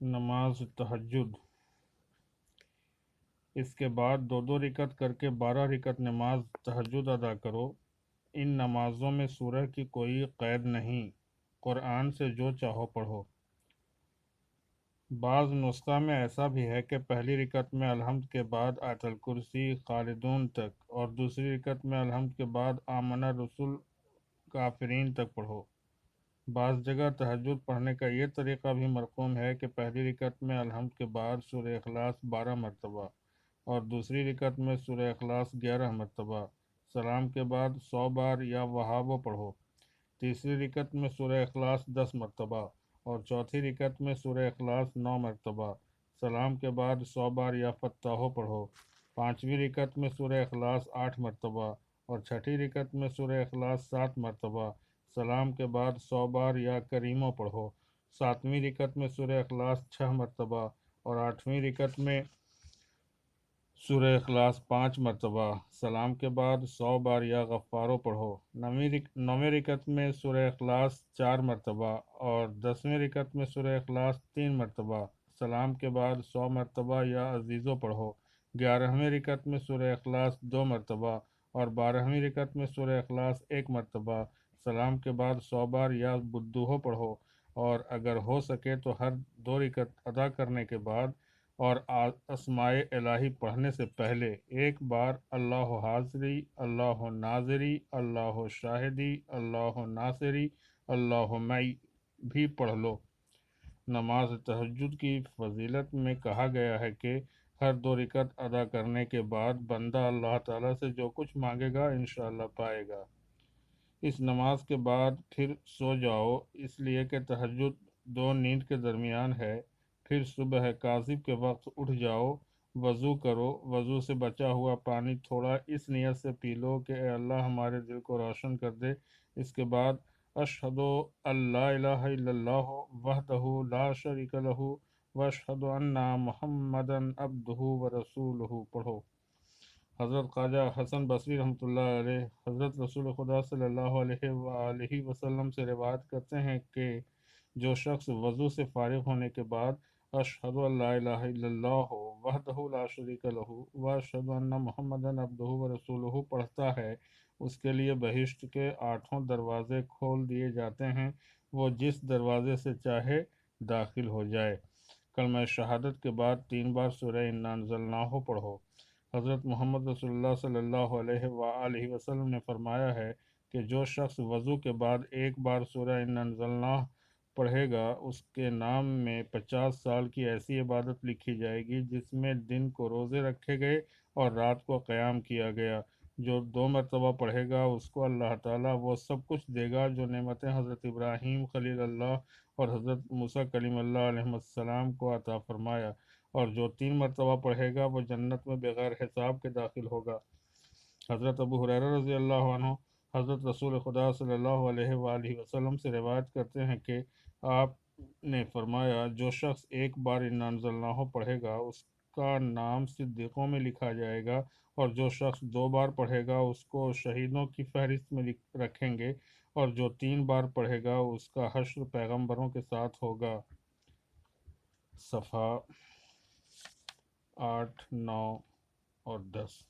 نماز تہجد، اس کے بعد دو دو رکعت کر کے 12 رکعت نماز تہجد ادا کرو۔ ان نمازوں میں سورہ کی کوئی قید نہیں، قرآن سے جو چاہو پڑھو۔ بعض نسخہ میں ایسا بھی ہے کہ پہلی رکعت میں الحمد کے بعد آیت الکرسی خالدون تک، اور دوسری رکعت میں الحمد کے بعد آمن الرسل کافرین تک پڑھو۔ بعض جگہ تہجد پڑھنے کا یہ طریقہ بھی مرقوم ہے کہ پہلی رکعت میں الحمد کے بعد سورہ اخلاص 12 مرتبہ اور دوسری رکعت میں سورہ اخلاص 11 مرتبہ، سلام کے بعد 100 بار یا وہابو پڑھو۔ تیسری رکعت میں سورہ اخلاص 10 مرتبہ اور چوتھی رکعت میں سورہ اخلاص 9 مرتبہ، سلام کے بعد 100 بار یا فتحو پڑھو۔ پانچویں رکعت میں سورہ اخلاص 8 مرتبہ اور چھٹی رکعت میں سورہ اخلاص 7 مرتبہ، سلام کے بعد 100 بار یا کریمو پڑھو۔ ساتویں رکعت میں سورہ اخلاص 6 مرتبہ اور آٹھویں رکعت میں سورہ اخلاص 5 مرتبہ، سلام کے بعد 100 بار یا غفارو پڑھو۔ نویں رکعت میں سورہ اخلاص 4 مرتبہ اور 10ویں رکعت میں سورہ اخلاص 3 مرتبہ، سلام کے بعد 100 مرتبہ یا عزیزو پڑھو۔ 11ویں رکعت میں سورہ اخلاص 2 مرتبہ اور 12ویں رکعت میں سورہ اخلاص 1 مرتبہ، سلام کے بعد 100 بار یا بدوہو پڑھو، اور اگر ہو سکے تو ہر 2 رکعت ادا کرنے کے بعد اور اسماء الہی پڑھنے سے پہلے ایک بار اللہ حاضری، اللہ ناظری، اللہ شاہدی، اللہ ناصری، اللہ معی بھی پڑھ لو۔ نماز تہجد کی فضیلت میں کہا گیا ہے کہ ہر 2 رکعت ادا کرنے کے بعد بندہ اللہ تعالیٰ سے جو کچھ مانگے گا انشاءاللہ پائے گا۔ اس نماز کے بعد پھر سو جاؤ، اس لیے کہ تہجد 2 نیند کے درمیان ہے۔ پھر صبح کاذب کے وقت اٹھ جاؤ، وضو کرو، وضو سے بچا ہوا پانی تھوڑا اس نیت سے پی لو کہ اے اللہ ہمارے دل کو روشن کر دے۔ اس کے بعد اشہد ان لا الہ الا اللہ وحدہ لا شریک لہ واشہد ان محمدا عبدہ ورسولہ پڑھو۔ حضرت خواجہ حسن بصری رحمۃ اللہ علیہ حضرت رسول خدا صلی اللہ علیہ وآلہ وسلم سے روایت کرتے ہیں کہ جو شخص وضو سے فارغ ہونے کے بعد اشہد ان لا الہ الا اللہ وحدہ لا شریک لہ واشہد ان محمدا عبدہ ورسولہ پڑھتا ہے، اس کے لیے بہشت کے 8 دروازے کھول دیے جاتے ہیں، وہ جس دروازے سے چاہے داخل ہو جائے۔ کلمہ شہادت کے بعد 3 بار سورہ انا انزلناہ پڑھو۔ حضرت محمد رسول اللہ صلی اللہ علیہ وآلہ وسلم نے فرمایا ہے کہ جو شخص وضو کے بعد ایک بار سورہ انا انزلناہ پڑھے گا، اس کے نام میں 50 سال کی ایسی عبادت لکھی جائے گی جس میں دن کو روزے رکھے گئے اور رات کو قیام کیا گیا۔ جو 2 مرتبہ پڑھے گا اس کو اللہ تعالیٰ وہ سب کچھ دے گا جو نعمتیں حضرت ابراہیم خلیل اللہ اور حضرت موسیٰ کلیم اللہ علیہ السلام کو عطا فرمایا، اور جو 3 مرتبہ پڑھے گا وہ جنت میں بغیر حساب کے داخل ہوگا۔ حضرت ابو ہریرہ رضی اللہ عنہ حضرت رسول خدا صلی اللہ علیہ وآلہ وسلم سے روایت کرتے ہیں کہ آپ نے فرمایا جو شخص ایک بار انا انزلناہ پڑھے گا اس کا نام صدیقوں میں لکھا جائے گا، اور جو شخص 2 بار پڑھے گا اس کو شہیدوں کی فہرست میں رکھیں گے، اور جو 3 بار پڑھے گا اس کا حشر پیغمبروں کے ساتھ ہوگا۔ صفحہ 8، 9 اور 10۔